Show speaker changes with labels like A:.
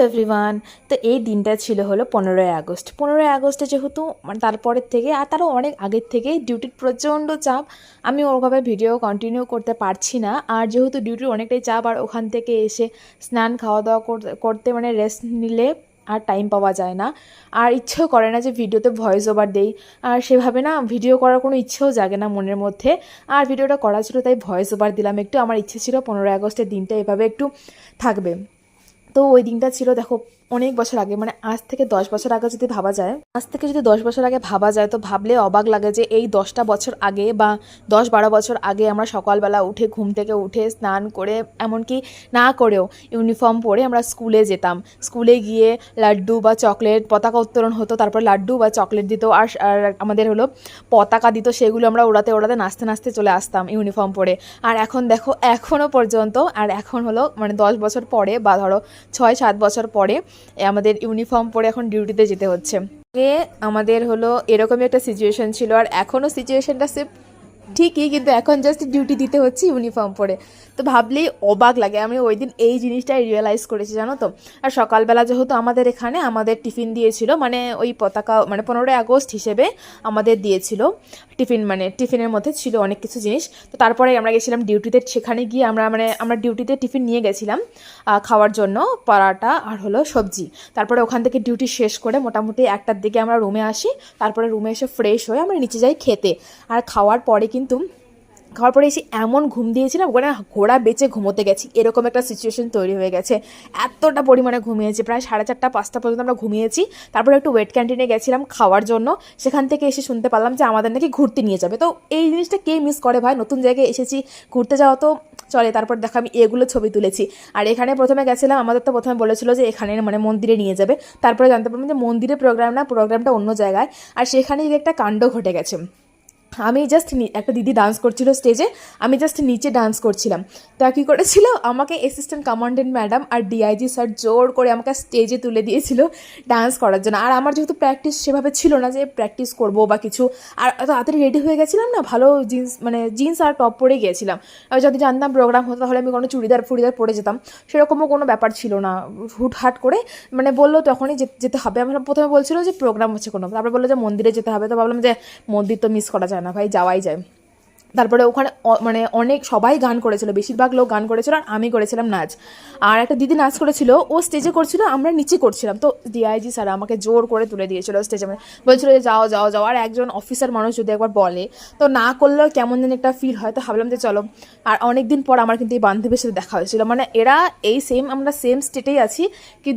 A: Everyone. তো এই দিনটা ছিল হলো 15ই আগস্ট। 15ই আগস্টে যেহেতু মানে তারপরের থেকে আর তারও অনেক আগের থেকেই ডিউটির প্রচণ্ড চাপ, আমি ওরভাবে ভিডিও কন্টিনিউ করতে পারছি না। আর যেহেতু ডিউটির অনেকটাই চাপ, আর ওখান থেকে এসে স্নান খাওয়া দাওয়া করতে মানে রেস্ট নিলে আর টাইম পাওয়া যায় না, আর ইচ্ছেও করে না যে ভিডিওতে ভয়েস ওভার দেই। আর সেভাবে না ভিডিও করার কোনো ইচ্ছেও জাগে না মনের মধ্যে। আর ভিডিওটা করা ছিল তাই ভয়েস ওভার দিলাম একটু। আমার ইচ্ছে ছিল 15ই আগস্টের দিনটা এভাবে একটু থাকবে। তো ওই দিনটা ছিল দেখো অনেক বছর আগে, মানে আজ থেকে 10 বছর আগে যদি ভাবা যায়, তো ভাবলে অবাক লাগে যে এই 10টা বছর আগে বা 10-12 বছর আগে আমরা সকালবেলা উঠে ঘুম থেকে উঠে স্নান করে, এমনকি না করেও ইউনিফর্ম পরে আমরা স্কুলে যেতাম। স্কুলে গিয়ে লাড্ডু বা চকলেট, পতাকা উত্তোলন হতো, তারপর লাড্ডু বা চকলেট দিত, আর আমাদের হলো পতাকা দিত, সেগুলো আমরা ওড়াতে ওড়াতে নাচতে নাচতে চলে আসতাম ইউনিফর্ম পরে। আর এখন দেখো এখনও পর্যন্ত, আর এখন হলো মানে 10 বছর পরে বা ধরো 6-7 বছর পরে আমাদের ইউনিফর্ম পরে এখন ডিউটিতে যেতে হচ্ছে। আগে আমাদের হলো এরকমই একটা সিচুয়েশন ছিল, আর এখনও সিচুয়েশনটা ঠিকই, কিন্তু এখন জাস্ট ডিউটি দিতে হচ্ছে ইউনিফর্ম পরে। তো ভাবলেই অবাক লাগে। আমি ওই দিন এই জিনিসটাই রিয়েলাইজ করেছি, জানো তো। আর সকালবেলা যেহেতু আমাদের এখানে আমাদের টিফিন দিয়েছিল, মানে ওই পতাকা মানে 15ই আগস্ট হিসেবে আমাদের দিয়েছিল টিফিন, মানে টিফিনের মধ্যে ছিল অনেক কিছু জিনিস। তো তারপরে আমরা গেছিলাম ডিউটিতে, সেখানে গিয়ে আমরা ডিউটিতে টিফিন নিয়ে গেছিলাম খাওয়ার জন্য, পরাটা আর হলো সবজি। তারপরে ওখান থেকে ডিউটি শেষ করে মোটামুটি 1টার দিকে আমরা রুমে আসি। তারপরে রুমে এসে ফ্রেশ হয়ে আমরা নিচে যাই খেতে। আর খাওয়ার পরে এসে এমন ঘুম দিয়েছিলাম, ওখানে ঘোড়া বেঁচে ঘুমোতে গেছি এরকম একটা সিচুয়েশন তৈরি হয়ে গেছে। এতটা পরিমাণে ঘুমিয়েছি, প্রায় 4:30-5টা পর্যন্ত আমরা ঘুমিয়েছি। তারপরে একটু ওয়েট ক্যান্টিনে গেছিলাম খাওয়ার জন্য, সেখান থেকে এসে শুনতে পারলাম যে আমাদের নাকি ঘুরতে নিয়ে যাবে। তো এই জিনিসটা কে মিস করে ভাই, নতুন জায়গায় এসেছি, ঘুরতে যাওয়া তো চলে। তারপর দেখো আমি এগুলো ছবি তুলেছি। আর এখানে প্রথমে গেছিলাম, আমাদের তো প্রথমে বলেছিল যে এখানে মানে মন্দিরে নিয়ে যাবে। তারপরে জানতে পারলাম যে মন্দিরে প্রোগ্রাম না, প্রোগ্রামটা অন্য জায়গায়। আর সেখানে একটা কাণ্ড ঘটে গেছে। আমি জাস্ট একটা দিদি ডান্স করছিল স্টেজে, আমি জাস্ট নিচে ডান্স করছিলাম। তা কী করেছিল, আমাকে অ্যাসিস্ট্যান্ট কমান্ডেন্ট ম্যাডাম আর ডিআইজি স্যার জোর করে আমাকে স্টেজে তুলে দিয়েছিল ডান্স করার জন্য। আর আমার যেহেতু প্র্যাকটিস সেভাবে ছিল না যে প্র্যাকটিস করবো বা কিছু, আর এত তাড়াতাড়ি রেডি হয়ে গেছিলাম না, ভালো জিন্স আর টপ পরে গিয়েছিলাম। আর যদি জানতাম প্রোগ্রাম হতো তাহলে আমি কোনো চুড়িদার ফুড়িদার পরে যেতাম, সেরকমও কোনো ব্যাপার ছিল না। হুটহাট করে মানে বললো তখনই যেতে হবে। আমরা প্রথমে বলছিল যে প্রোগ্রাম হচ্ছে কোনো, তারপরে বললো যে মন্দিরে যেতে হবে। তো ভাবলাম যে মন্দির তো মিস করা যায় না ভাই, যাওয়াই যায়। তারপরে ওখানে মানে অনেক সবাই গান করেছিল, বেশিরভাগ লোক গান করেছিল, আর আমি করেছিলাম নাচ। আর একটা দিদি নাচ করেছিল, ও স্টেজে করছিল, আমরা নিচে করছিলাম। তো ডিআইজি স্যার আমাকে জোর করে তুলে দিয়েছিল স্টেজে, মানে বলছিল যে যাও যাও যাও। আর একজন অফিসার মানুষ যদি একবার বলে তো না করলেও কেমন যেন একটা ফিল হয়। তো ভাবলাম যে চলো। আর অনেক দিন পর আমার কিন্তু এই বান্ধবীর সাথে দেখা হয়েছিল, মানে এরা আমরা সেম স্টেটেই আছি কিন্তু